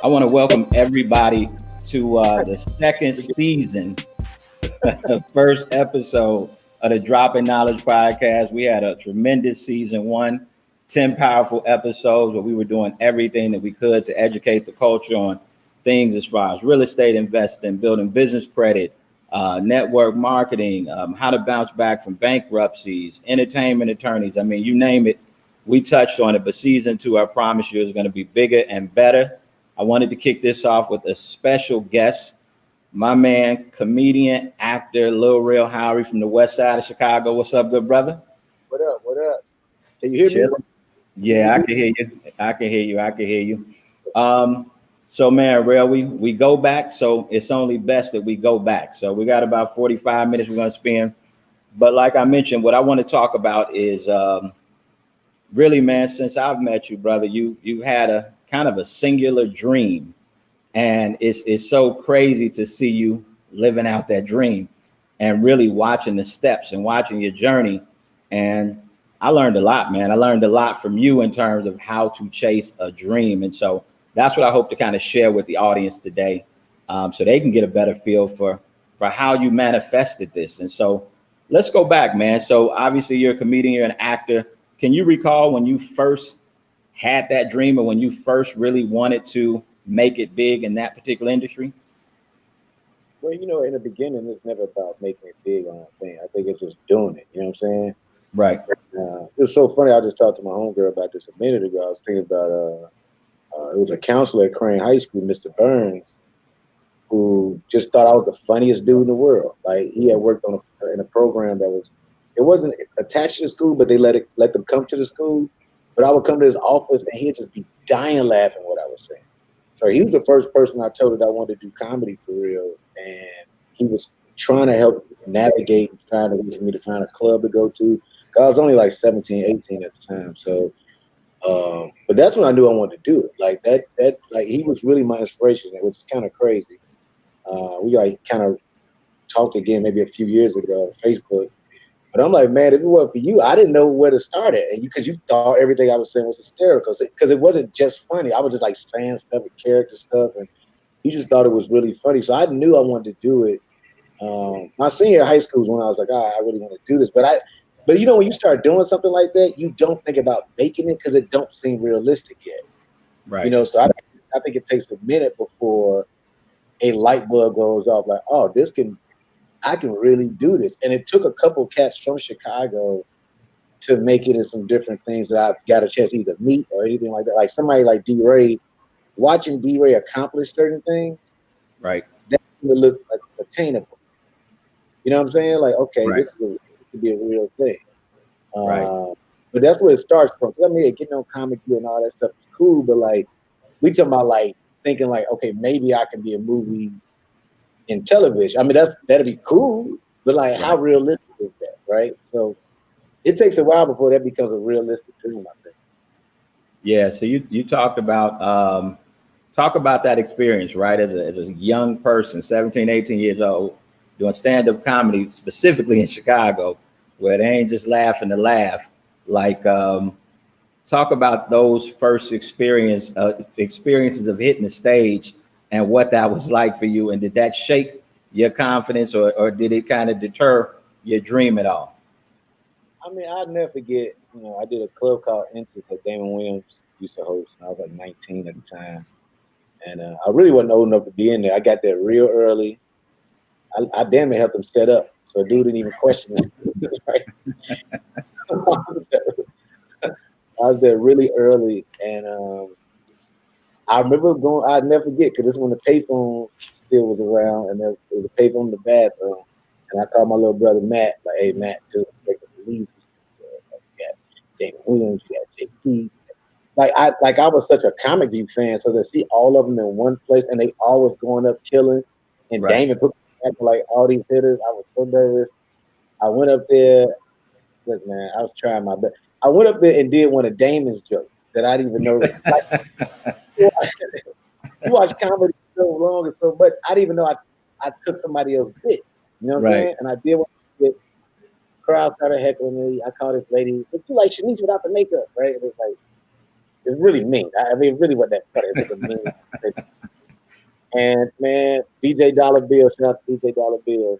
I want to welcome everybody to the second season, the first episode of the Droppin Knowledge podcast. We had a tremendous season one, 10 powerful episodes where we were doing everything that we could to educate the culture on things as far as real estate investing, building business credit, network marketing, how to bounce back from bankruptcies, entertainment attorneys. I mean, you name it, we touched on it. But season two, I promise you, is going to be bigger and better. I wanted to kick this off with a special guest, my man, comedian, actor, LIL REL HOWERY from the west side of Chicago. What's up, good brother? What up? What up? Can you hear me? Yeah, I can hear you. I can hear you. So man, Rel, we go back, so it's only best that we go back. So we got about 45 minutes we're gonna spend. But like I mentioned, what I want to talk about is really, man, since I've met you, brother, you had a kind of a singular dream. And it's so crazy to see you living out that dream and really watching the steps and watching your journey. And I learned a lot, man. I learned a lot from you in terms of how to chase a dream. And so that's what I hope to kind of share with the audience today, so they can get a better feel for how you manifested this. And so let's go back, man. So obviously you're a comedian, you're an actor. Can you recall when you first had that dream or when you first really wanted to make it big in that particular industry? Well, in the beginning, it's never about making it big on a thing. I think it's just doing it. You know what I'm saying? Right. It's so funny. I just talked to my homegirl about this a minute ago. I was thinking about it was a counselor at Crane High School, Mr. Burns, who just thought I was the funniest dude in the world. Like, he had worked in a program that it wasn't attached to the school, but they let them come to the school. But I would come to his office and he'd just be dying laughing what I was saying. So he was the first person I told that I wanted to do comedy for real. And he was trying to help navigate and find a way for me to find a club to go to. I was only like 17, 18 at the time. So, but that's when I knew I wanted to do it. Like like he was really my inspiration, which is kind of crazy. We like kind of talked again maybe a few years ago on Facebook. But I'm like, man, if it wasn't for you, I didn't know where to start at. And because you thought everything I was saying was hysterical. Because it wasn't just funny. I was just like saying stuff and character stuff. And he just thought it was really funny. So I knew I wanted to do it. My senior year of high school was when I was like, I really want to do this. But when you start doing something like that, you don't think about making it because it don't seem realistic yet. Right. So I think it takes a minute before a light bulb goes off. Like, oh, I can really do this. And it took a couple cats from Chicago to make it in some different things that I've got a chance to either meet or anything like that. Like somebody like D-Ray, watching D-Ray accomplish certain things, right, that would look like attainable. You know what I'm saying? Like, okay, right. this could be a real thing. Right. But that's where it starts from. I mean, getting on Comic View and all that stuff is cool, but like, we talking about like thinking like, okay, maybe I can be in movies in television. I mean, that'd be cool, but like, how realistic is that, right? So it takes a while before that becomes a realistic dream, I think. Yeah. So you talk about that experience, right? As a young person, 17, 18 years old, doing stand-up comedy, specifically in Chicago, where they ain't just laughing to laugh. Like, talk about those first experiences of hitting the stage and what that was like for you. And did that shake your confidence or did it kind of deter your dream at all? I mean, I'll never forget, I did a club called Instance that Damon Williams used to host. And I was like 19 at the time. And I really wasn't old enough to be in there. I got there real early. I damn near helped them set up. So a dude didn't even question it. Right? I was there really early. And I remember I'd never forget, because this is when the payphone still was around, and there was a payphone in the bathroom. And I called my little brother Matt, like, hey, Matt, dude, they can believe this. You got Damon Williams, you got JT. Like I was such a Comic View fan, so to see all of them in one place, and they all was going up killing, and Damon put me like all these hitters, I was so nervous. I went up there, look, man, I was trying my best. I went up there and did one of Damon's jokes that I didn't even know. Like, you watch comedy so long and so much, I didn't even know I took somebody else's bit. You know what I'm saying? And I did one bit. Crowd started heckling me. I called this lady, "Look, you like Shanice without the makeup," right? It was like, it's really mean. I mean, it really wasn't that funny. It was a mean. And man, DJ Dollar Bill, shout out to DJ Dollar Bill,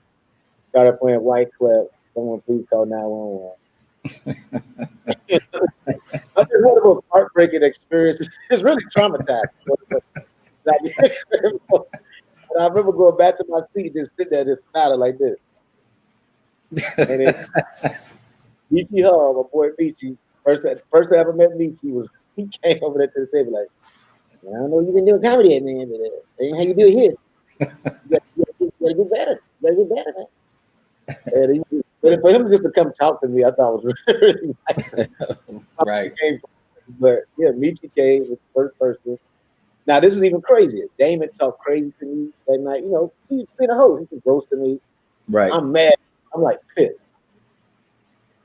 started playing White Clip. Someone please call 911. I think one of those heartbreaking experiences. It's really traumatizing. And I remember going back to my seat, just sitting there, just smiling like this. And then Michi Hall, my boy Michi, first I ever met Michi he came over there to the table like, I don't know you've been doing comedy yet, man, but that ain't how you do it here. You gotta do better. You gotta do better, man. And for him just to come talk to me, I thought was really nice. Right. But yeah, Michi came was the first person. Now this is even crazier. Damon talked crazy to me that night. You know, he's been a host. He's roasting me. Right. I'm mad. I'm like pissed.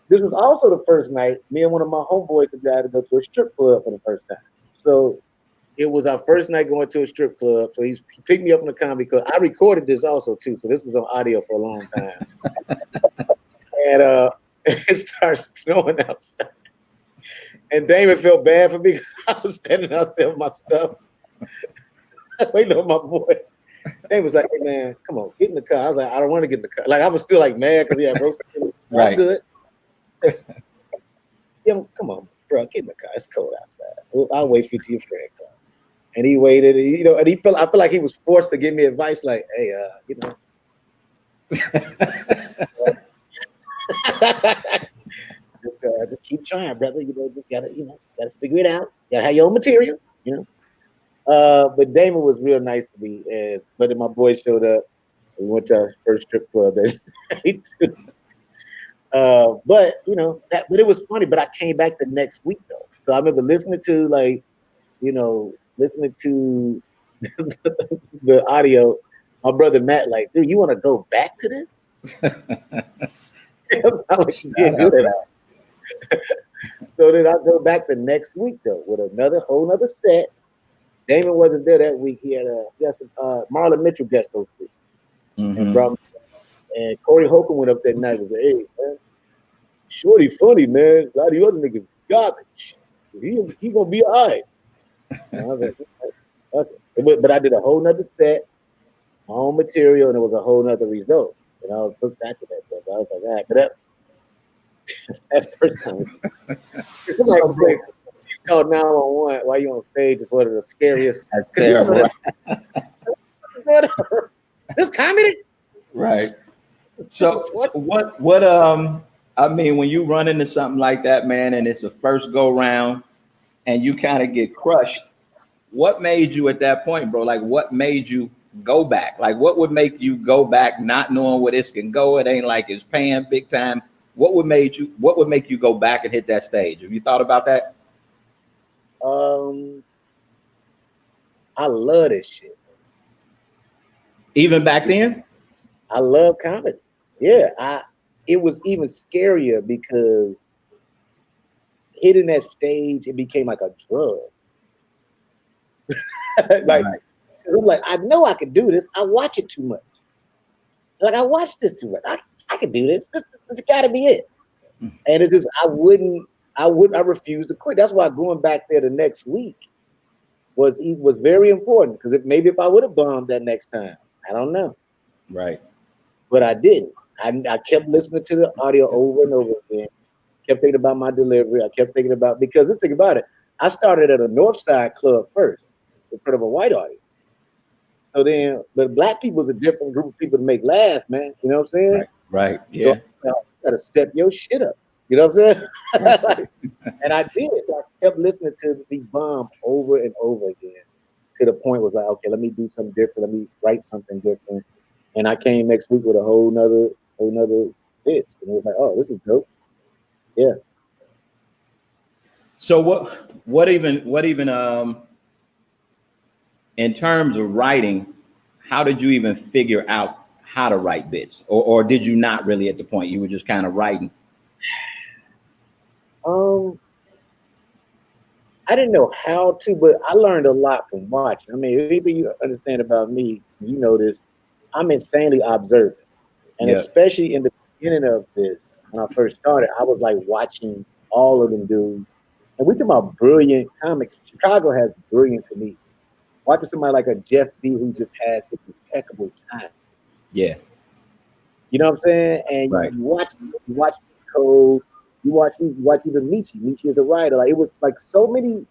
This was also the first night me and one of my homeboys decided to go to a strip club for the first time. So it was our first night going to a strip club. So he picked me up in the comedy club. I recorded this also too. So this was on audio for a long time. And it starts snowing outside. And Damon felt bad for me because I was standing out there with my stuff. Waiting on my boy. Damon was like, hey man, come on, get in the car. I was like, I don't want to get in the car. Like I was still like mad because he had roasted me. Right. I'm good. So, yeah, come on, bro, get in the car. It's cold outside. I'll wait for you till your friend comes. And he waited, and, you know, and I feel like he was forced to give me advice, like, hey, you know. just keep trying, brother. You know, just gotta figure it out. You gotta have your own material, you know. But Damon was real nice to me, but then my boy showed up. We went to our first strip club. But you know but it was funny. But I came back the next week though, so I remember listening to the audio. My brother Matt, like, dude, you want to go back to this? I was getting good at it. So then I go back the next week though with whole nother set. Damon wasn't there that week. He had Marlon Mitchell guest hosted, and Corey Holcomb went up that night and was like, hey man, Shorty funny, man. A lot of you other niggas garbage. He gonna be all right. And I was like, okay. But I did a whole nother set, my own material, and it was a whole nother result. And I was hooked back to that stuff. I was like, all right, but that first time. He's called 911 while you on stage is one of the scariest. That's terrible. This comedy? Right. So what I mean, when you run into something like that, man, and it's a first go round and you kind of get crushed, what made you at that point, bro? Like what made you go back? Like what would make you go back not knowing where this can go? It ain't like it's paying big time. What would make you go back and hit that stage? Have you thought about that? I love this shit. Even back then? I love comedy. Yeah, it was even scarier because hitting that stage, it became like a drug. Like, right. I'm like, I know I could do this. I watch it too much. Like I watch this too much. I could do this. This gotta be it. And it just I refused to quit. That's why going back there the next week was very important, because maybe if I would have bombed that next time, I don't know. Right. But I didn't. I kept listening to the audio over and over again. Kept thinking about my delivery. I kept thinking about, because let's think about it. I started at a North Side club first in front of a white audience. So then, but black people is a different group of people to make laugh, man. You know what I'm saying? Right. Yeah. So you gotta step your shit up. You know what I'm saying? Like, and I did. So I kept listening to the bomb over and over again, to the point was like, okay, let me do something different. Let me write something different. And I came next week with a whole nother bits. And it was like, oh, this is dope. Yeah. So what even in terms of writing, how did you even figure out how to write bits? Or did you not really at the point? You were just kind of writing? I didn't know how to, but I learned a lot from watching. I mean, anything you understand about me, you know this, I'm insanely observant. And especially in the beginning of this, when I first started, I was like watching all of them dudes. And we talk about brilliant comics. Chicago has brilliant comedians. watching somebody like a Jeff B who just has this impeccable time. Yeah. You know what I'm saying? And Right. you watch Code, you watch even Michi. Michi is a writer. Like it was like so many.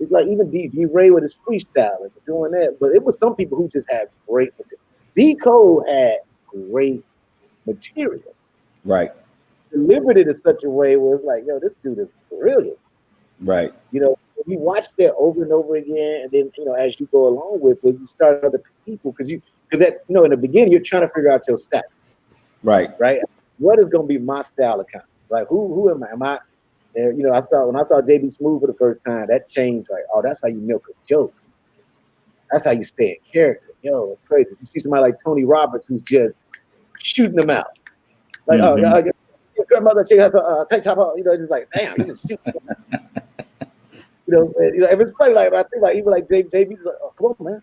It's like even D Ray with his freestyling, doing that. But it was some people who just had great material. B Code had great material. Right. Delivered it in such a way where it's like, yo, this dude is brilliant. Right. You know, you watch that over and over again, and then as you go along with it, you start other people because that in the beginning you're trying to figure out your style. Right. Right? What is going to be my style of comedy? Like, who am I? Am I? When I saw JB Smooth for the first time, that changed. Like, oh, that's how you milk a joke. That's how you stay in character. Yo, it's crazy. You see somebody like Tony Roberts who's just shooting them out. Like, oh, your grandmother, she has a tank top on. Just like, damn, you just shoot. If it's funny, like I think like even like JB's like, oh, come on, man,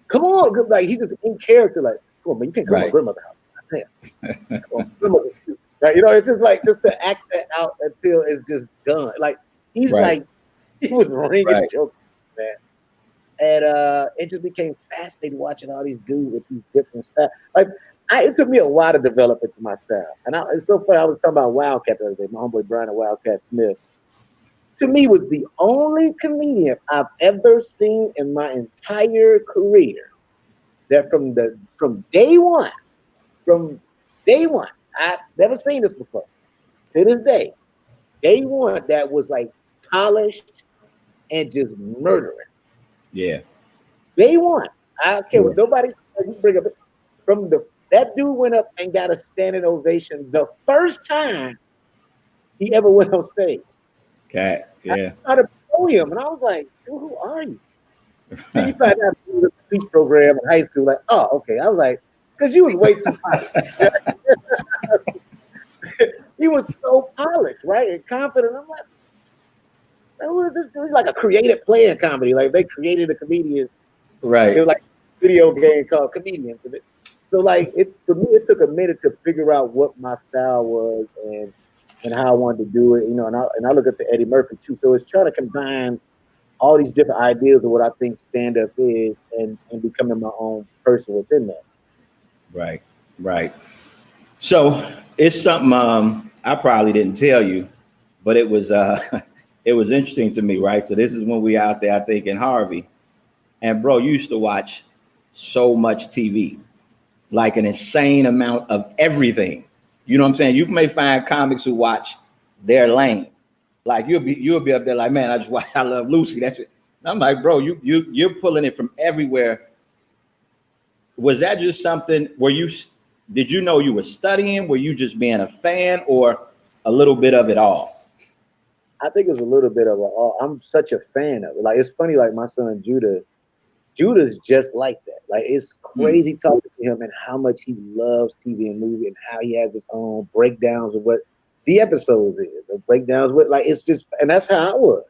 come on, like he's just in character. Like, come on, man, you can't come to my grandmother's house. Damn, come on, grandmother's shoot. Like, it's just like just to act that out until it's just done. Like he's like he was ringing jokes, man, and it just became fascinating watching all these dudes with these different styles. Like it took me a while to develop into my style, and it's so funny. I was talking about Wildcat the other day. My homeboy Brian and Wildcat Smith. To me, was the only comedian I've ever seen in my entire career that from day one, I've never seen this before. To this day one, that was like polished and just murdering. Yeah. Day one, I don't care what nobody says. You bring up that dude went up and got a standing ovation the first time he ever went on stage. Okay. Yeah. I tried to know him, and I was like, dude, who are you? Then you find out the speech program in high school, like, oh, okay. I was like, because you was way too polished. He was so polished, right? And confident. I'm like, who is this? It was like a creative play in comedy. Like they created a comedian. Right. It was like a video game called Comedians. So like for me, it took a minute to figure out what my style was and how I wanted to do it. And I look at the Eddie Murphy too. So it's trying to combine all these different ideas of what I think stand-up is and becoming my own person within that. Right. Right. So it's something I probably didn't tell you, but it was it was interesting to me, right? So this is when we out there, I think, in Harvey. And bro, you used to watch so much TV, like an insane amount of everything. You know what I'm saying? You may find comics who watch their lane. Like you'll be up there like, man, I just watch I Love Lucy. That's it. And I'm like, bro, you're pulling it from everywhere. Was that just something did you know you were studying? Were you just being a fan or a little bit of it all? I think it's a little bit of all. I'm such a fan of it. Like it's funny, like my son Judah's just like that. Like it's crazy talking to him and how much he loves TV and movie and how he has his own breakdowns of what the episodes is, or breakdowns with like it's just, and that's how I was.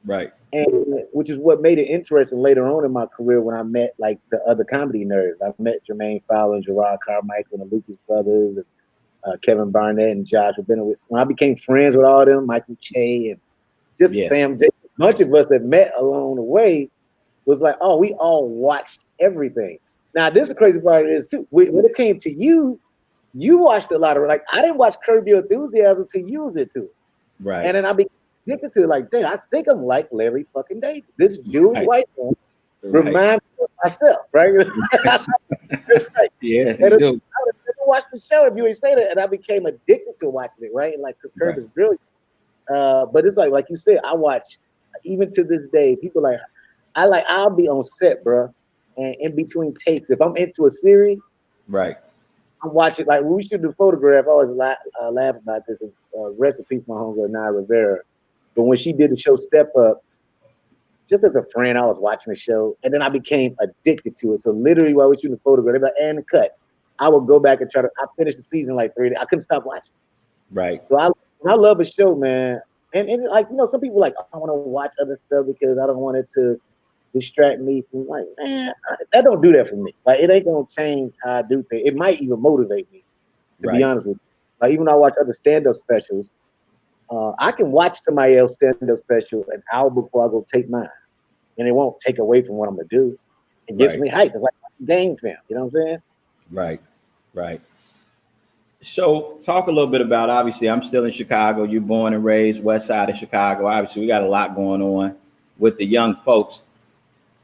Right. And which is what made it interesting later on in my career when I met like the other comedy nerds. I met Jermaine Fowler and Gerard Carmichael and the Lucas brothers and Kevin Barnett and Josh Rabinowitz. When I became friends with all of them, Michael Che and just Sam J, a bunch of us that met along the way was like, oh, we all watched everything. Now, this is the crazy part is too. When it came to you watched a lot of like I didn't watch Curb Your Enthusiasm until you was into it. Right. And then I became addicted to it, like, dang, I think I'm like Larry fucking David. This Jewish white man reminds me of myself, right? It's like, yeah, and I would never watch the show if you ain't say that, and I became addicted to watching it, right? And like, Curb is brilliant. But it's like you said, I watch even to this day. People I'll be on set, bro, and in between takes, if I'm into a series, right, I'm watching. Like when we shoot the Photograph, I always laugh about this. Rest in peace, my homegirl Naya Rivera. But when she did the show Step Up, just as a friend, I was watching the show, and then I became addicted to it. So literally, while we shooting the Photograph, they'd be like, and the cut. I would go back and I finished the season like 3 days. I couldn't stop watching. Right. So I love a show, man. And like, some people like, I want to watch other stuff because I don't want it to distract me from like, man, that don't do that for me. Like, it ain't gonna change how I do things. It might even motivate me, to be honest with you. Like, even though I watch other stand-up specials, I can watch somebody else stand-up special an hour before I go take mine, and it won't take away from what I'm gonna do. It gets me hyped. It's like game film. You know what I'm saying? Right. Right. So talk a little bit about, obviously I'm still in Chicago. You're born and raised west side of Chicago. Obviously we got a lot going on with the young folks.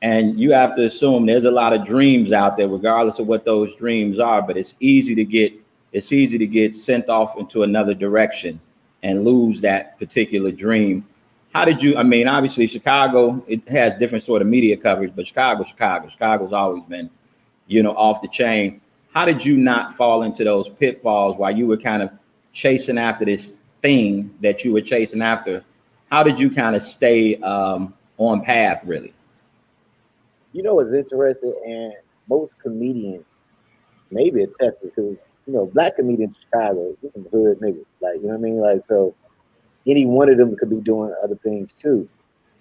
And you have to assume there's a lot of dreams out there, regardless of what those dreams are. But it's easy to get sent off into another direction and lose that particular dream. How did you? I mean, obviously Chicago, it has different sort of media coverage, but Chicago's always been, off the chain. How did you not fall into those pitfalls while you were kind of chasing after this thing that you were chasing after? How did you kind of stay on path, really? You know what's interesting, and most comedians maybe attest to, black comedians in Chicago, they're some hood niggas. Like, you know what I mean? Like, so any one of them could be doing other things too.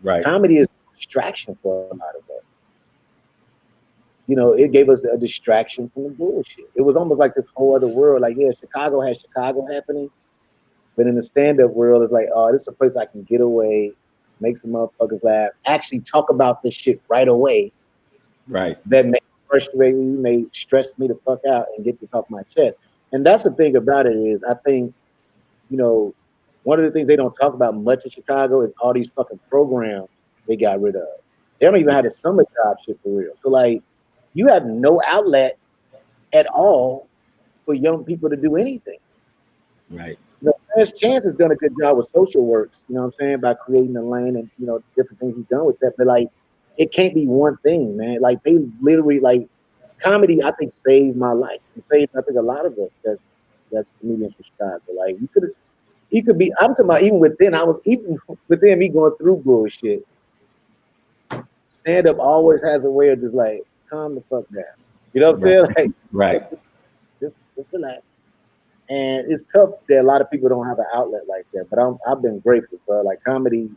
Right. Comedy is a distraction for a lot of us. It gave us a distraction from the bullshit. It was almost like this whole other world. Like, yeah, Chicago has Chicago happening, but in the stand-up world, it's like, oh, this is a place I can get away, make some motherfuckers laugh, actually talk about this shit right away. Right. That may frustrate me, may stress me the fuck out and get this off my chest. And that's the thing about it is, I think, one of the things they don't talk about much in Chicago is all these fucking programs they got rid of. They don't even have the summer job shit for real. So like, you have no outlet at all for young people to do anything. Right. Last Chance has done a good job with social works, you know what I'm saying, by creating a lane and, different things he's done with that. But like, it can't be one thing, man. Like, they literally, like, comedy, I think, saved my life. It saved, I think, a lot of us that's comedians from Chicago. Like, you could be, I'm talking about even within me going through bullshit, stand-up always has a way of just like, calm the fuck down. You know what I'm saying? Like, right. Just relax. And it's tough that a lot of people don't have an outlet like that. But I've been grateful, bro. Like, comedy,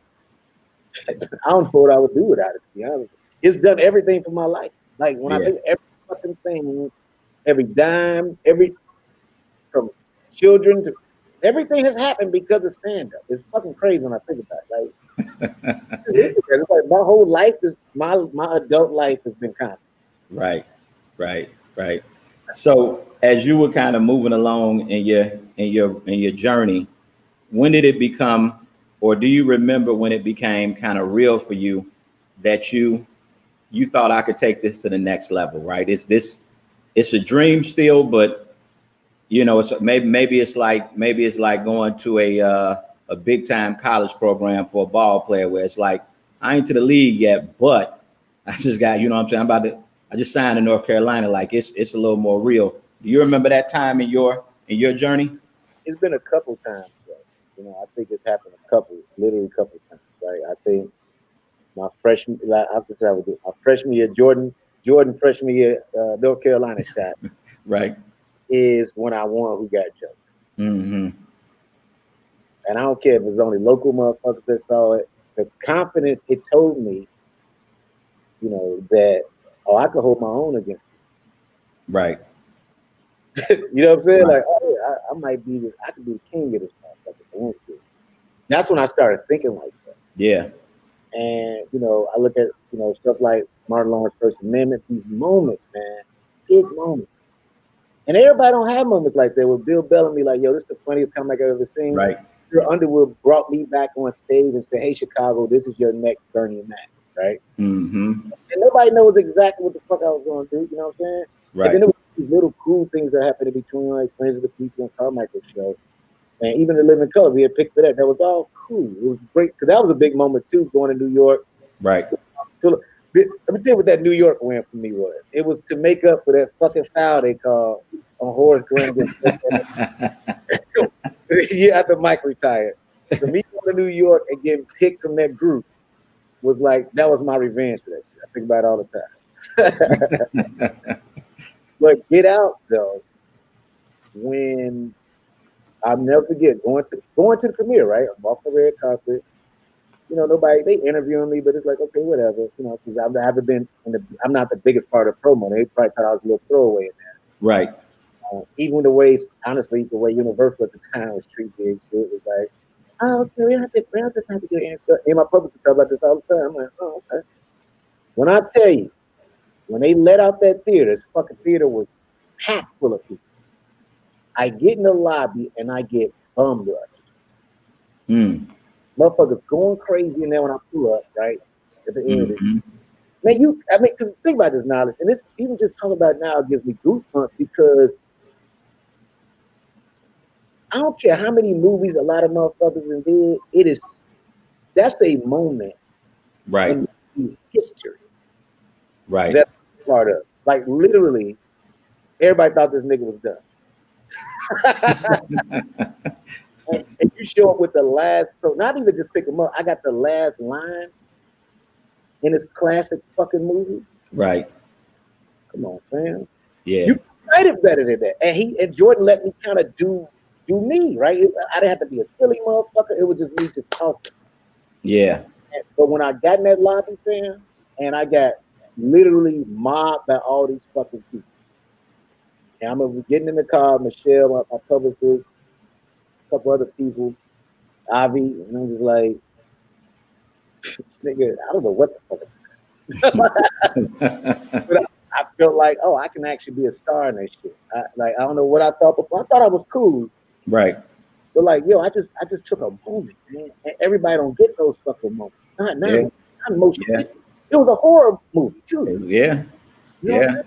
I don't know what I would do without it, to be honest. It's done everything for my life. Like, when I think every fucking thing, every dime, from children to everything has happened because of stand-up. It's fucking crazy when I think about it. Like, it's like my whole life is my adult life has been comedy. Right. So as you were kind of moving along in your journey, when did it become, or do you remember when it became kind of real for you that you thought, I could take this to the next level, right? It's a dream still, but it's maybe it's like going to a big time college program for a ball player where it's like, I ain't to the league yet, but I just got, what I'm saying, I just signed in North Carolina. Like, it's a little more real. Do you remember that time in your journey? It's been a couple times, though. I think it's happened literally a couple times, right? I think my freshman year, Jordan freshman year, North Carolina shot, right, is when I won Who Got Jokes. Mm-hmm. And I don't care if it's only local motherfuckers that saw it. The confidence it told me, that, oh, I could hold my own against it. Right. You know what I'm saying? Right. Like, oh, yeah, I could be the king of this motherfucker. That's when I started thinking like that. Yeah. And, I look at, stuff like Martin Lawrence First Amendment, these moments, man, big moments. And everybody don't have moments like that with Bill Bellamy, like, yo, this is the funniest comeback I've ever seen. Right. Underwood brought me back on stage and said, hey, Chicago, this is your next Bernie Mac, right? Mm-hmm. And nobody knows exactly what the fuck I was going to do, you know what I'm saying? Right. And then there was these little cool things that happened in between, like Friends of the People and Carmichael's show. And even The Living Color, we had picked for that. That was all cool. It was great, because that was a big moment, too, going to New York. Right. Let me tell you what that New York win for me was. It was to make up for that fucking foul they called on Horace Grant. Yeah, after Mike retired. For me going to New York and getting picked from that group was like, that was my revenge for that shit. I think about it all the time. But Get Out, though, when I'll never forget going to the premiere, right? I'm off the red carpet. Nobody, they interviewing me, but it's like, okay, whatever, because I haven't been I'm not the biggest part of the promo. They probably thought I was a little throwaway in there. Right. Even the way Universal at the time was treating me, it was like, oh, okay, we don't have the time to do it. And my publicist talk about this all the time. I'm like, oh, okay. When I tell you, When they let out that theater, this fucking theater was packed full of people. I get in the lobby and I get bum rushed. Motherfuckers going crazy in there when I pull up, right? At the end of it. Man, because think about this, Knowledge, and this, even just talking about it now gives me goosebumps because I don't care how many movies a lot of motherfuckers did, that's a moment right in history. right That's part of. Like literally, everybody thought this nigga was done. and you show up with the last, so not even just pick him up. I got the last line in this classic fucking movie. right Come on, fam. yeah You write it better than that. And Jordan let me kind of do me, right? I didn't have to be a silly motherfucker. It was just me just talking. yeah But when I got in that lobby, fam, and I got literally mobbed by all these fucking people. And I'm getting in the car, Michelle, my publicist, a couple other people, Avi, and I'm just like, nigga, I don't know what the fuck is but I felt like, oh, I can actually be a star in that shit. I don't know what I thought before. I thought I was cool. right But like, yo, I just took a moment, man. And everybody don't get those fucking moments. Not emotional. yeah It was a horror movie too. yeah You know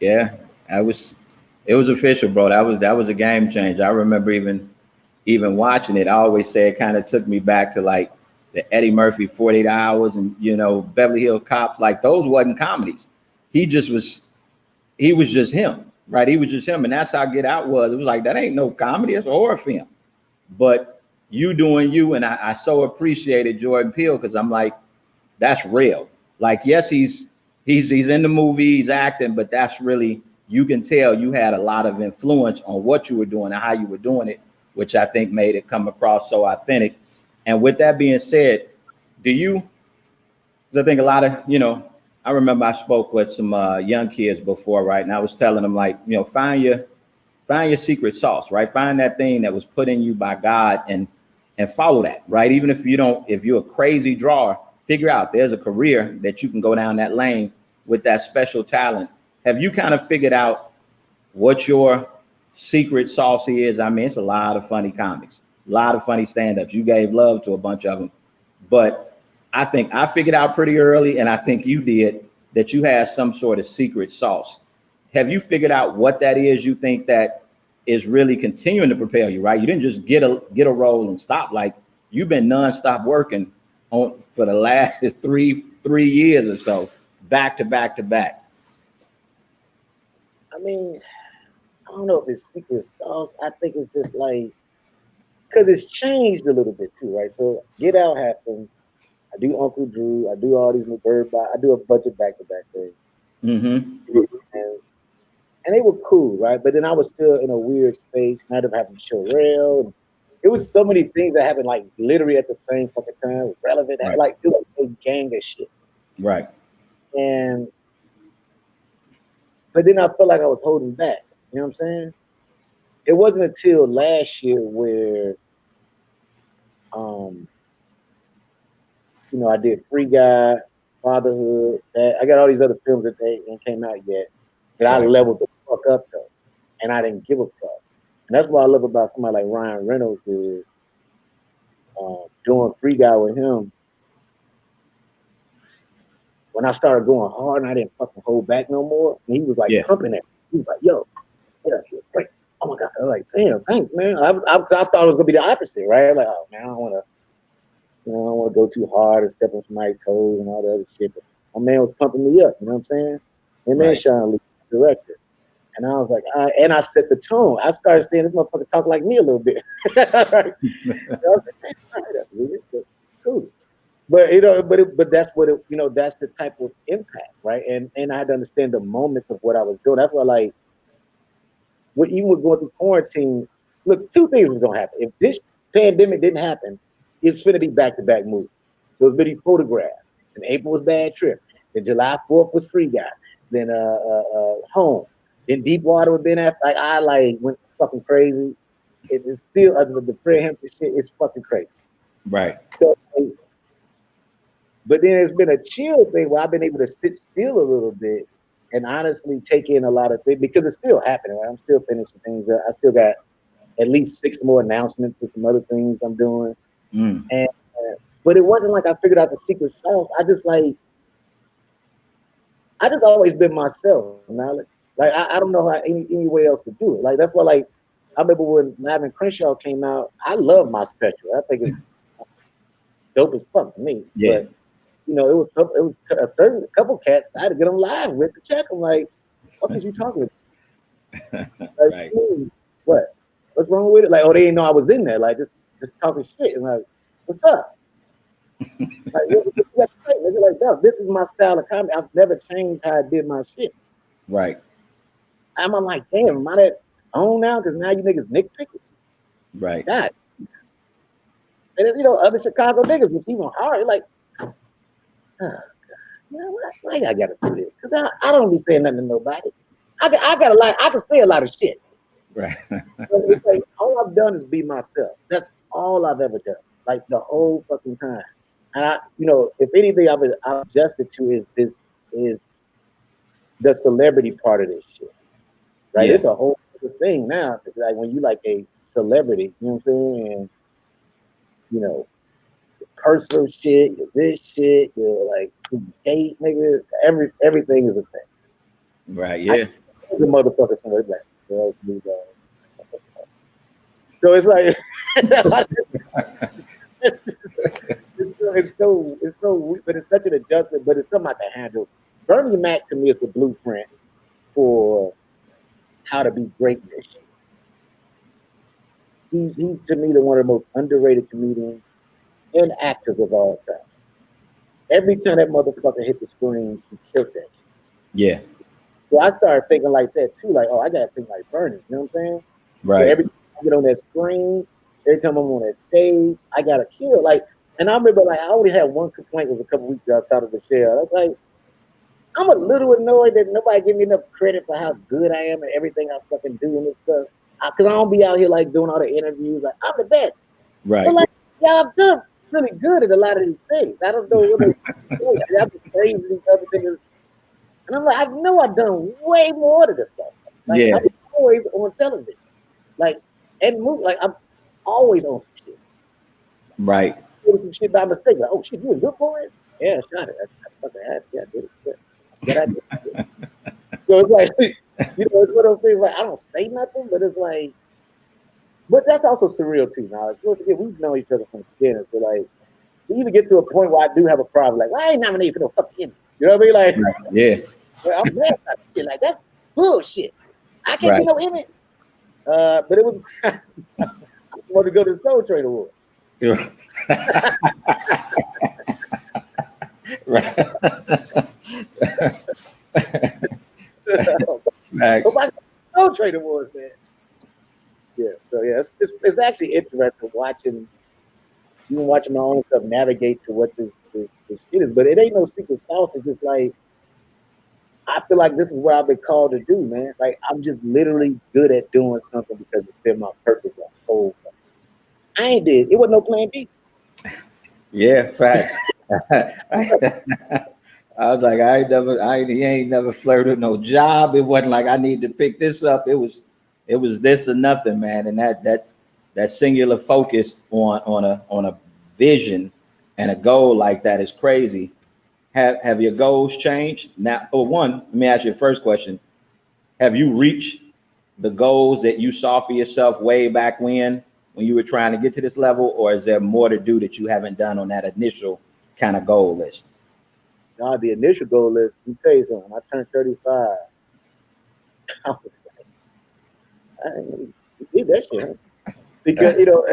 yeah it was official, bro. That was a game changer. I remember even watching it. I always say it kind of took me back to like the Eddie Murphy 48 Hours and Beverly Hills Cops. Like those wasn't comedies. He was just him, right? He was just him, and that's how Get Out was. It was like that ain't no comedy, it's a horror film. But you doing you, and I so appreciated Jordan Peele because I'm like, that's real. Like, yes, he's in the movie, he's acting, but that's really, you can tell you had a lot of influence on what you were doing and how you were doing it, which I think made it come across so authentic. And with that being said, do you? Because I think a lot of, I remember I spoke with some young kids before, right? And I was telling them like, find your secret sauce, right? Find that thing that was put in you by God and follow that, right? Even if if you're a crazy drawer, figure out there's a career that you can go down that lane with that special talent. Have you kind of figured out what your secret sauce is? I mean, it's a lot of funny comics, a lot of funny stand-ups. You gave love to a bunch of them, but I think I figured out pretty early, and I think you did, that you had some sort of secret sauce. Have you figured out what that is you think that is really continuing to propel you, right? You didn't just get a role and stop. Like you've been nonstop working on for the last three years or so, back to back to back. I mean, I don't know if it's secret sauce. I think it's just like, because it's changed a little bit too, right? So Get Out happened. I do Uncle Drew. I do all these new BIRDBOX. I do a bunch of back-to-back things. And they were cool, right? But then I was still in a weird space. I ended up having to show Rel. It was so many things that happened like literally at the same fucking time. Relevant, right. Like it was a gang of shit. Right. But then I felt like I was holding back. You know what I'm saying? It wasn't until last year where, I did Free Guy, Fatherhood. I got all these other films that they ain't came out yet. That I leveled the fuck up though, and I didn't give a fuck. And that's what I love about somebody like Ryan Reynolds is doing Free Guy with him. When I started going hard and I didn't fucking hold back no more, and he was like pumping it. He was like, "Yo, yeah, great. Oh my god!" I was like, "Damn, thanks, man." I thought it was gonna be the opposite, right? Like, oh man, I don't want to go too hard and step on somebody's toes and all that other shit. But my man was pumping me up. You know what I'm saying? And then Sean Lee, director. And I was like, and I set the tone. I started saying, this motherfucker talk like me a little bit. Cool. But but that's what that's the type of impact, right? And I had to understand the moments of what I was doing. That's why, like, even with going through quarantine, look, two things was gonna happen. If this pandemic didn't happen, it's gonna be back-to-back movies. So it's gonna be Photograph. And April was Bad Trip. Then July 4th was Free Guy. Then Home. Then Deepwater was then after. Like I went fucking crazy. It's still other than the Fred Hampton shit. It's fucking crazy. Right. So But then it's been a chill thing where I've been able to sit still a little bit and honestly take in a lot of things because it's still happening. Right? I'm still finishing things up. I still got at least 6 more announcements and some other things I'm doing. And but it wasn't like I figured out the secret sauce. I just always been myself. Knowledge. Like I don't know how any way else to do it. Like that's why like I remember when Lavin Crenshaw came out. I love my special. I think it's dope as fuck to me. Yeah. But you know, it was a couple cats I had to get them live with to check them. Like, what is you talking about? Like, Right. What? What's wrong with it? Like, oh, they didn't know I was in there. Like, just talking shit. And like, what's up? Like, no, this is my style of comedy. I've never changed how I did my shit. Right. I'm like, damn, am I that on now? Because now you niggas nitpicking. Right. God. And then, you know, other Chicago niggas was even hard. Like, oh, God. You know what? Why I gotta do this? Because I don't be saying nothing to nobody. I got a lot. I can say a lot of shit. Right. It's like all I've done is be myself. That's all I've ever done. Like the whole fucking time. And I, you know, if anything I've adjusted to is the celebrity part of this shit. Right? Yeah. It's a whole other thing now. Like when you like a celebrity, you know what I'm saying? And you know, personal shit, this shit, like date, nigga, everything is a thing. Right. Yeah. The motherfucker somewhere like, so it's like it's so weird, but it's such an adjustment, but it's something I can handle. Bernie Mac to me is the blueprint for how to be great in this shit. He's to me the one of the most underrated comedians and actors of all time. Every time that motherfucker hit the screen, he killed that shit. Yeah. So I started thinking like that too, like, oh, I gotta think like Bernie, you know what I'm saying? Right. So every time I get on that screen, every time I'm on that stage, I gotta kill. Like, and I remember like I only had one complaint, it was a couple weeks ago I was talking to Michelle. I was like, I'm a little annoyed that nobody give me enough credit for how good I am and everything I fucking do and this stuff. Cause I don't be out here like doing all the interviews, like I'm the best. Right. But like y'all done really good at a lot of these things. I don't know what I've been praising these other things. And I'm like, I know I've done way more to this stuff. Like Yeah. I'm always on television. Like and move like I'm always on some shit. Right. Doing some shit by mistake. Like, oh shit, you a good boy? Yeah, shot it. I fucking had it. Yeah, I did it. Yeah. I did it. So it's like, you know, it's one of those things like I don't say nothing, but it's like, but that's also surreal too. Now, once again, we've known each other from the beginning, so like, to even get to a point where I do have a problem, like, well, I ain't nominated for no fucking Emmy. You know what I mean? Like, Yeah. well, I'm mad about shit. Like, that's bullshit. I can't Right. get no Emmy. But it was, I wanted to go to the Soul Train Award. Right. Oh my Soul Train Awards, man. Yeah, so yeah, it's actually interesting watching my own stuff navigate to what this shit is. But it ain't no secret sauce. It's just like I feel like this is what I've been called to do, man. Like I'm just literally good at doing something because it's been my purpose the whole time. I ain't did. It wasn't no plan B. Yeah, facts. I was like, he ain't never flirted no job. It wasn't like I need to pick this up. It was this or nothing, man. And that singular focus on a vision and a goal like that is crazy. Have your goals changed? Now, one, let me ask you the first question. Have you reached the goals that you saw for yourself way back when you were trying to get to this level, or is there more to do that you haven't done on that initial kind of goal list? Now the initial goal is, let me tell you something. I turned 35. I was like, I did that shit, huh? Because you know,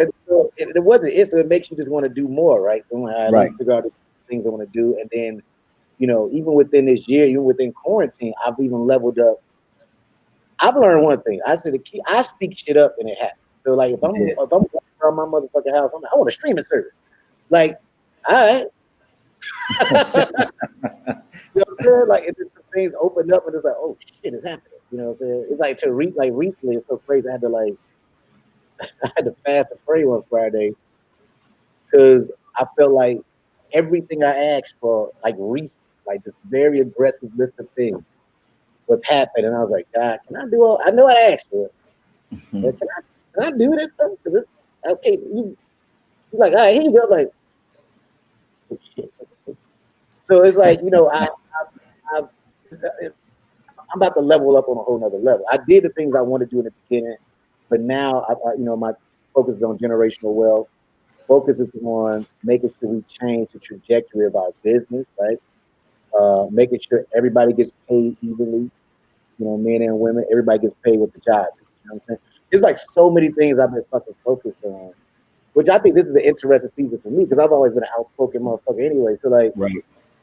it wasn't. It makes you just want to do more, right? So I'm like, all right, let me figure out the things I want to do, and then, you know, even within this year, even within quarantine, I've even leveled up. I've learned one thing. I said the key. I speak shit up and it happens. So like, if I'm around my motherfucking house, I'm like, I want a streaming service. Like, all right. You know what I'm saying? Like, it's just some things open up and it's like, oh shit, it's happening. You know what I'm saying? It's like like recently, it's so crazy. I had to fast and pray on Friday because I felt like everything I asked for, like recent, like this very aggressive list of things was happening. And I was like, God, can I do all? I know I asked for it, but can I do this stuff? Cause it's okay. You like, all right, here you go. Like, oh, shit. So it's like, you know, I'm about to level up on a whole nother level. I did the things I wanted to do in the beginning, but now, you know, my focus is on generational wealth. Focus is on making sure we change the trajectory of our business, right? Making sure everybody gets paid evenly, you know, men and women, everybody gets paid with the job. You know what I'm saying? It's like so many things I've been fucking focused on, which I think this is an interesting season for me because I've always been an outspoken motherfucker anyway. So like,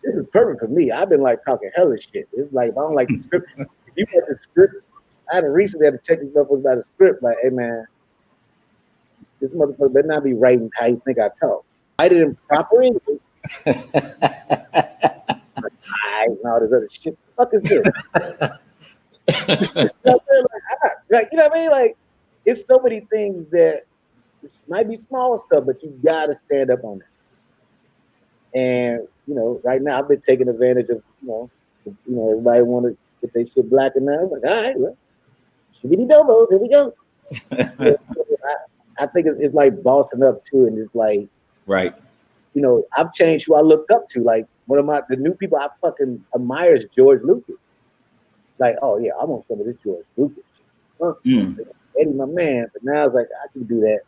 this is perfect for me. I've been like talking hella shit. It's like, if I don't like the script, if you like the script, I had recently had to check these motherfuckers about the script. Like, hey man, this motherfucker better not be writing how you think I talk. Write it in proper English. And all this other shit. What the fuck is this? You know what you know what I mean? Like, it's so many things that might be small stuff, but you gotta stand up on this. And you know, right now I've been taking advantage of everybody want to get their shit black and now. I'm like, all right, well, shibbity dobos, here we go. I think it's like bossing up too, and it's like, right. You know, I've changed who I looked up to. Like one of the new people I fucking admire is George Lucas. Like, oh yeah, I want some of this George Lucas shit. Eddie, my man. But now it's like I can do that.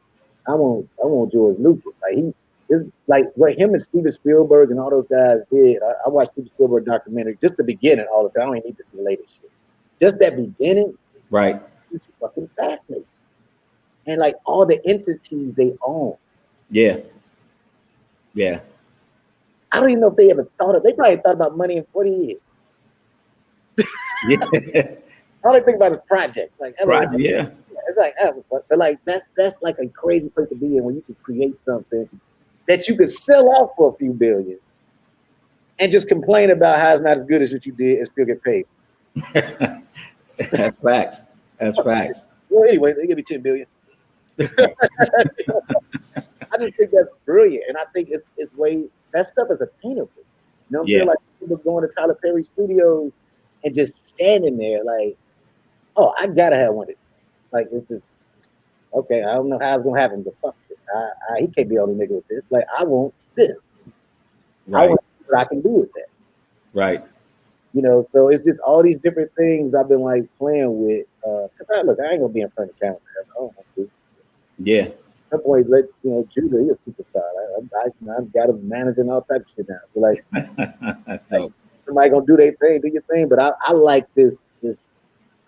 I want George Lucas. Like he is like what him and Steven Spielberg and all those guys did. I watched Steven Spielberg documentary, just the beginning all the time. I don't even need to see the latest shit. Just that beginning, right? It's fucking fascinating. And like all the entities they own. Yeah. I don't even know if they ever thought of. They probably thought about money in 40 years. Yeah. All they think about is projects. Like, yeah. It's like, but like that's like a crazy place to be in when you can create something that you could sell off for a few billion and just complain about how it's not as good as what you did and still get paid. That's facts. That's facts. Well, anyway, they give me 10 billion. I just think that's brilliant, and I think it's way that stuff is attainable. You know what I'm saying? Like people going to Tyler Perry Studios and just standing there, like, oh, I gotta have one of these. Like it's just okay. I don't know how it's gonna happen, but fuck this. He can't be the only nigga with this. Like I want this. Right. I want what I can do with that. Right. You know, so it's just all these different things I've been like playing with. Cause I ain't gonna be in front of the camera. I don't want to. Yeah. At some point, Judah, he's a superstar. I've got him managing all types of shit now. So like, somebody gonna do their thing, do your thing. But I like this.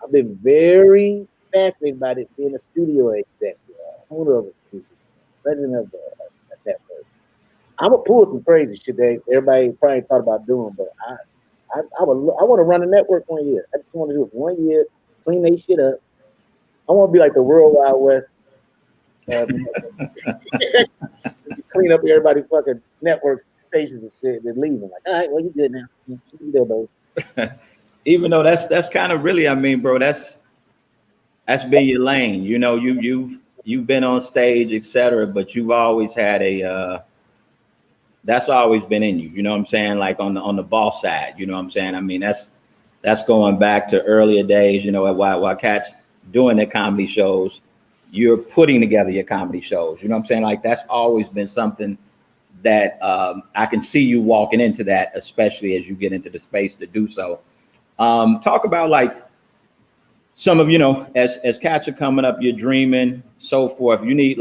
I've been very fascinated by it being a studio exec, owner of a studio, president of that place. I'm gonna pull some crazy shit that everybody probably thought about doing, but I want to run a network 1 year. I just want to do it for 1 year, clean their shit up. I want to be like the World Wide West. Clean up everybody fucking networks, stations and shit, and then leave them. Like, all right, well, you good now. You there, bro. Even though that's kind of really, I mean, bro, that's been your lane. You know, you've been on stage, etc. But you've always had that's always been in you. You know what I'm saying? Like on the boss side. You know what I'm saying? I mean, that's going back to earlier days. You know, while cats doing their comedy shows, you're putting together your comedy shows. You know what I'm saying? Like that's always been something that I can see you walking into that, especially as you get into the space to do so. Talk about like some of, as cats are coming up, you're dreaming, so forth. You need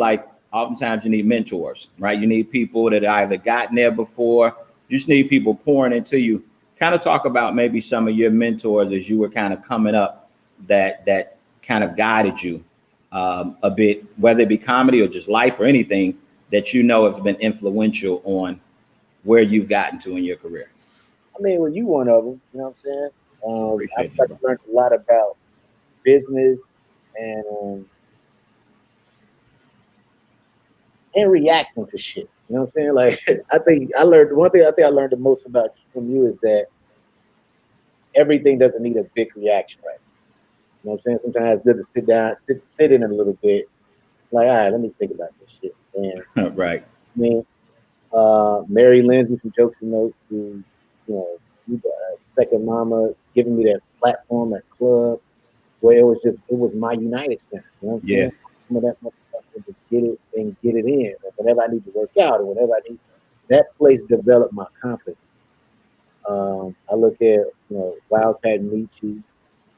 oftentimes you need mentors, right? You need people that either gotten there before. You just need people pouring into you. Kind of talk about maybe some of your mentors as you were kind of coming up that kind of guided you a bit, whether it be comedy or just life or anything that has been influential on where you've gotten to in your career. I mean, well, you one of them, you know what I'm saying? I've learned a lot about business and reacting to shit. You know what I'm saying? Like, I think I learned the most from you is that everything doesn't need a big reaction, right? You know what I'm saying? Sometimes it's good to sit down, sit in it a little bit. Like, all right, let me think about this shit. And right. I mean, Mary Lindsay from Jokes and Notes, who, second mama, giving me that platform, that club, where it was my United Center. You know what I'm saying? Some of that motherfucker to get it and get it in. And whenever I need to work out or whenever I need, that place developed my confidence. I look at, Wildcat Michi,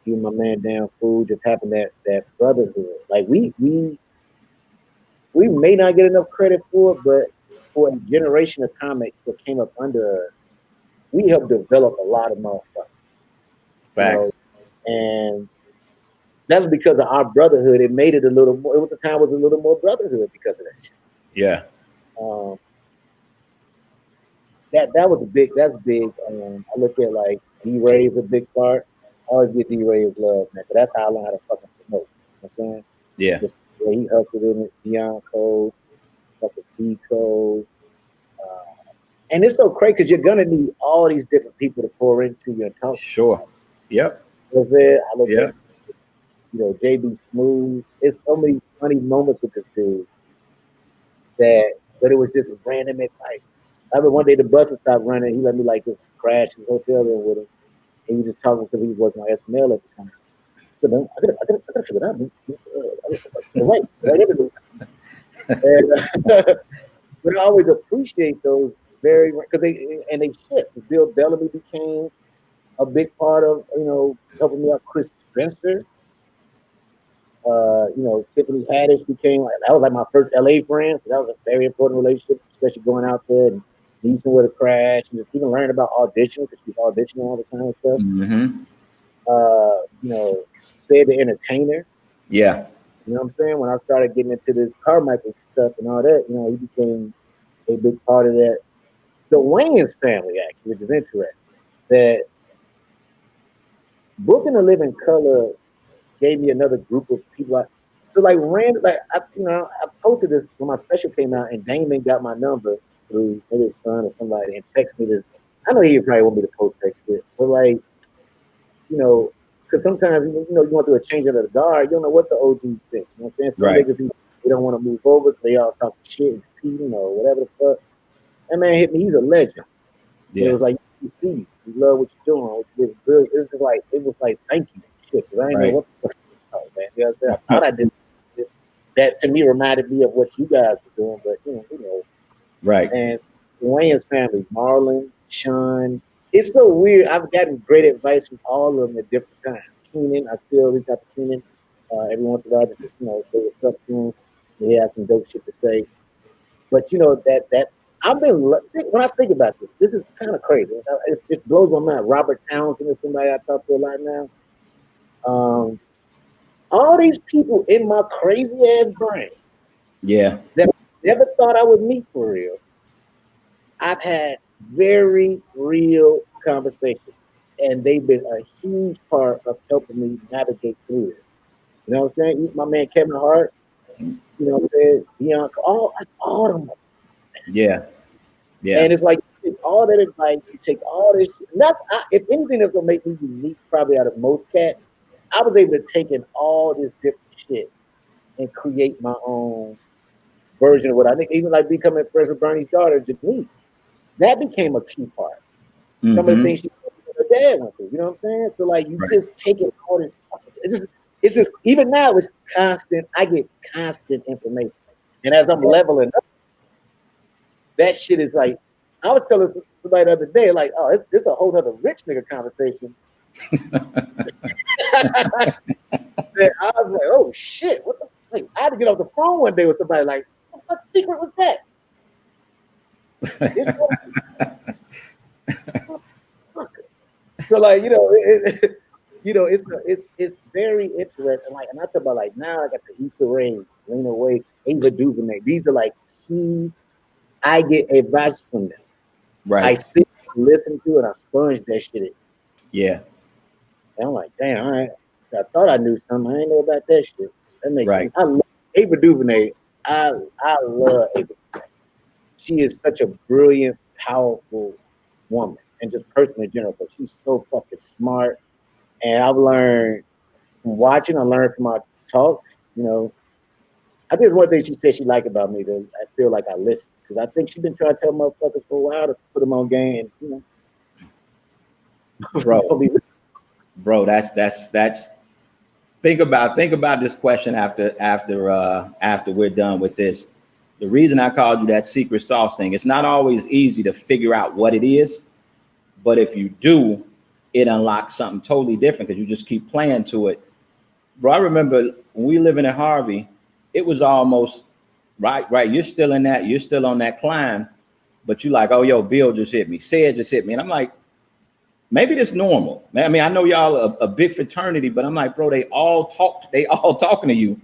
giving my man down food, just having that brotherhood. Like we may not get enough credit for it, but for a generation of comics that came up under us, we helped develop a lot of motherfuckers. Facts. And that's because of our brotherhood. It made it a little more. It was a time was a little more brotherhood because of that shit. Yeah. That was a big. That's big. I look at like D-Ray is a big part. I always get D-Ray's love, man. But that's how I learned how to fucking promote. You know what I'm saying? Yeah. Just the way he hustled in it, Beyond Code, fucking B Code. And it's so crazy because you're gonna need all these different people to pour into you and talk. Sure. Yep. I look at JB Smooth. It's so many funny moments with this dude but it was just random advice. I remember one day the bus would stop running. He let me like just crash his hotel room with him. And he was just talking because he was working on SNL at the time. So, man, I gotta figure it out. Right everywhere. But I always appreciate those because they shift. Bill Bellamy became a big part of helping me out. Chris Spencer, Tiffany Haddish became that was like my first LA friend, so that was a very important relationship, especially going out there and meeting with a crash and just even learning about auditioning because she's auditioning all the time and stuff. Mm-hmm. Said the Entertainer. Yeah. You know what I'm saying? When I started getting into this Carmichael stuff and all that, he became a big part of that. The Wayans family, actually, which is interesting, that Booking a Living Color gave me another group of people. So like I posted this when my special came out, and Damon got my number through maybe his son or somebody and texted me this. I know he probably want me to post that shit, but like, because sometimes you want to do a change of the guard, you don't know what the OGs think. You know what I'm saying? Some niggas they don't want to move over, so they all talk shit and competing or whatever the fuck. That man hit me. He's a legend. Yeah. It was like, you see, we love what you're doing. It was like thank you. Shit, because I didn't know what the fuck. Oh, man. You know, I thought I did. That to me reminded me of what you guys were doing, but Right. And Wayne's family, Marlon, Sean. It's so weird. I've gotten great advice from all of them at different times. Keenan, I still reach out to Keenan every once in a while, just to, say what's up to him. He has some dope shit to say. But that I've been when I think about this is kind of crazy. It blows my mind. Robert Townsend is somebody I talk to a lot now. All these people in my crazy ass brain. Yeah. That I never thought I would meet for real. I've had very real conversations, and they've been a huge part of helping me navigate through it. You know what I'm saying? My man Kevin Hart, you know what I'm saying? Bianca, all them. Yeah. Yeah. And it's like you take all that advice, you take all this shit. And if anything that's gonna make me unique, probably out of most cats, I was able to take in all this different shit and create my own version of what I think. Even like becoming friends with Bernie's daughter, Janice, that became a key part. Mm-hmm. Some of the things her dad went through, you know what I'm saying? So like you just take it all this. It's just even now it's constant. I get constant information, and as I'm leveling up, that shit is like. I was telling somebody the other day, like, oh, it's a whole other rich nigga conversation. I was like, oh shit, what the? Like, I had to get off the phone one day with somebody like, what secret was that? So like, it's very interesting. Like, and I talk about like now I got the Issa Rae, Lena Waithe, Ava DuVernay. These are like key. I get advice from them. Right. I sit, listen to it, I sponge that shit in. Yeah. And I'm like, damn, all right. I thought I knew something. I ain't know about that shit. That makes sense. I love Ava DuVernay. I love Ava DuVernay. She is such a brilliant, powerful woman, and just person in general. But she's so fucking smart. And I've learned from watching. I learned from our talks. I think it's one thing she said she liked about me that I feel like I listen. Because I think she's been trying to tell motherfuckers for a while to put them on game. And, bro, that's. Think about this question after we're done with this. The reason I called you that secret sauce thing, it's not always easy to figure out what it is, but if you do, it unlocks something totally different because you just keep playing to it. Bro, I remember when we living in Harvey, it was almost right. You're still on that climb, but you like, oh, yo, Bill just hit me, Sid just hit me. And I'm like, maybe that's normal. I mean, I know y'all a big fraternity, but I'm like, bro, they all talking to you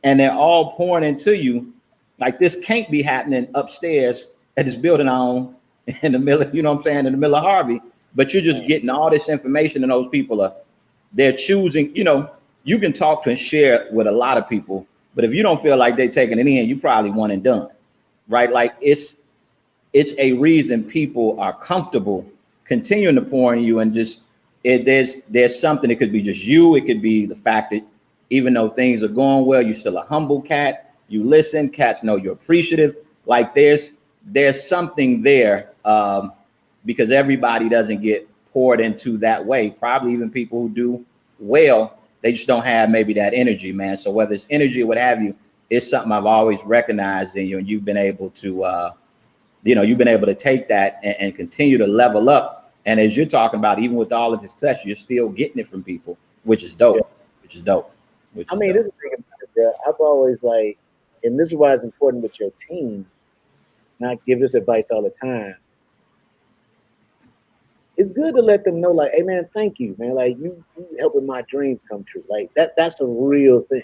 and they're all pouring into you. Like this can't be happening upstairs at this building I own in the middle, you know what I'm saying, in the middle of Harvey. But you're just getting all this information, and those people they're choosing, you can talk to and share with a lot of people, but if you don't feel like they're taking it in, you probably one and done, right? Like it's a reason people are comfortable continuing to pour in you, and just there's something. It could be just you. It could be the fact that even though things are going well, you're still a humble cat. You listen. Cats know you're appreciative. Like there's something there, because everybody doesn't get poured into that way. Probably even people who do well, they just don't have maybe that energy, man. So whether it's energy or what have you, it's something I've always recognized in you, and you've been able to take that and continue to level up. And as you're talking about, even with all of the success, you're still getting it from people, which is dope. This is the thing about it, that I've always like, and this is why it's important with your team. And I give this advice all the time. It's good to let them know, like, hey man, thank you, man. Like you helping my dreams come true. Like that's a real thing.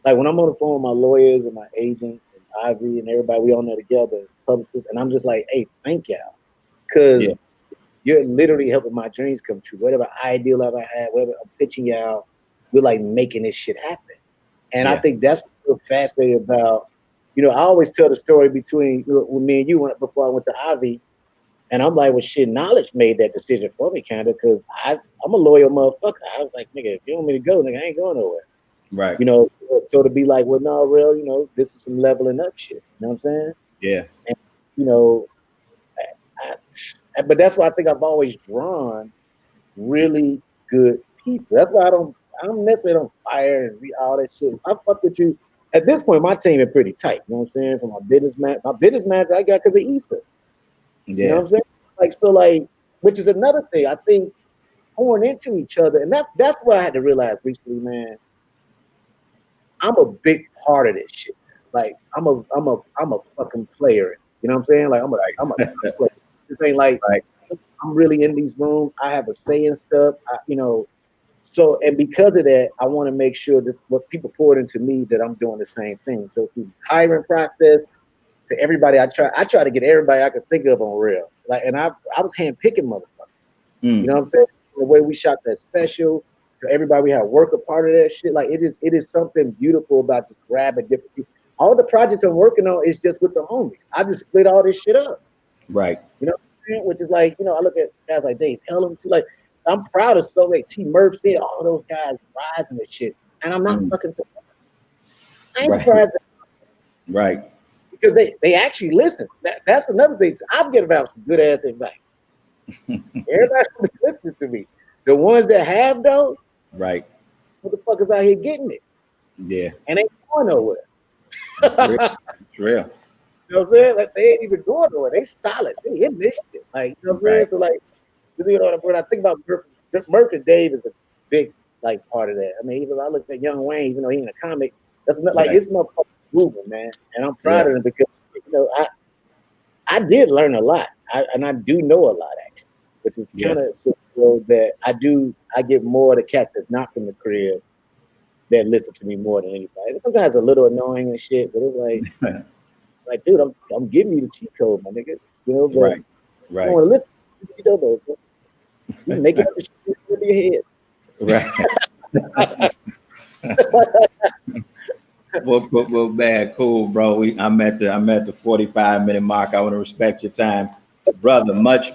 Like when I'm on the phone with my lawyers and my agent and Ivy and everybody, we all know together, publicists, and I'm just like, hey, thank y'all. Cause you're literally helping my dreams come true. Whatever ideal I've had, whatever I'm pitching y'all, we're like making this shit happen. And I think that's what's fascinating about, I always tell the story between with me and you before I went to Ivy. And I'm like, well, shit, Knowledge made that decision for me, kind of, because I'm a loyal motherfucker. I was like, nigga, if you want me to go, nigga, I ain't going nowhere. Right. So to be like, well, no, real, this is some leveling up shit. You know what I'm saying? Yeah. And, but that's why I think I've always drawn really good people. That's why I don't necessarily don't fire and all that shit. I fuck with you. At this point, my team is pretty tight. You know what I'm saying? For my business manager I got because of Issa. Yeah. You know what I'm saying? Which is another thing. I think pouring into each other, and that's what I had to realize recently, man. I'm a big part of this shit. Like I'm a fucking player. You know what I'm saying? Like I'm a player. This ain't like I'm really in these rooms. I have a say in stuff. So and because of that, I want to make sure that what people poured into me, that I'm doing the same thing. So through this hiring process, to everybody, I try to get everybody I could think of on Real. Like, and I was handpicking motherfuckers. You know what I'm saying? The way we shot that special, to everybody we had work a part of that shit. Like it is something beautiful about just grabbing different people. All the projects I'm working on is just with the homies. I just split all this shit up. Right. You know what I'm saying? Which is like, I look at guys like Dave Pelham too. Like, I'm proud of so like T Murphy, all those guys rising and shit. And I'm not fucking surprised. I ain't surprised. Right. Because they actually listen. That's another thing. I'm giving out some good ass advice. Everybody's listening to me. The ones that have though, right, motherfuckers out here getting it. Yeah. And they ain't going nowhere. It's real. You know what I'm saying? Like they ain't even going nowhere. They solid. They in this shit. Like, you know what I'm saying? So like, when I think about Murphy and Dave is a big like part of that. I mean, even if I look at Young Wayne, even though he in a comic, that's not like it's no movement, man. And I'm proud of him because I did learn a lot. And I do know a lot actually, which is kind of so that I get more of the cats that's not from the crib that listen to me more than anybody. And sometimes a little annoying and shit, but it's like, dude, I'm giving you the cheat code, my nigga. But right. You don't want to listen. You make it up the shit in your head. Right. Well, bad, cool, bro. I'm at the 45-minute mark. I want to respect your time, brother. Much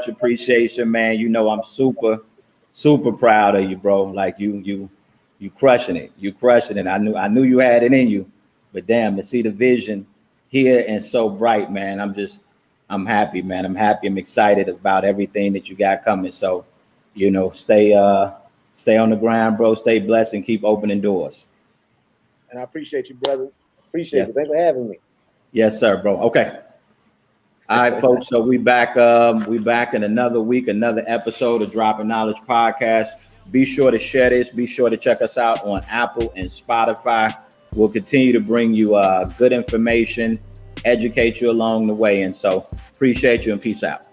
appreciation, man. I'm super proud of you, bro. Like you crushing it. You crushing it. I knew you had it in you, but damn, to see the vision here and so bright, man. I'm happy, man. I'm happy. I'm excited about everything that you got coming. So, you know, stay on the ground, bro. Stay blessed and keep opening doors. And I appreciate you, brother. Appreciate Yes. you. Thanks for having me. Yes, sir, bro. Okay. All right, folks. So we back in another week, another episode of Dropping Knowledge Podcast. Be sure to share this. Be sure to check us out on Apple and Spotify. We'll continue to bring you good information, educate you along the way. And so appreciate you and peace out.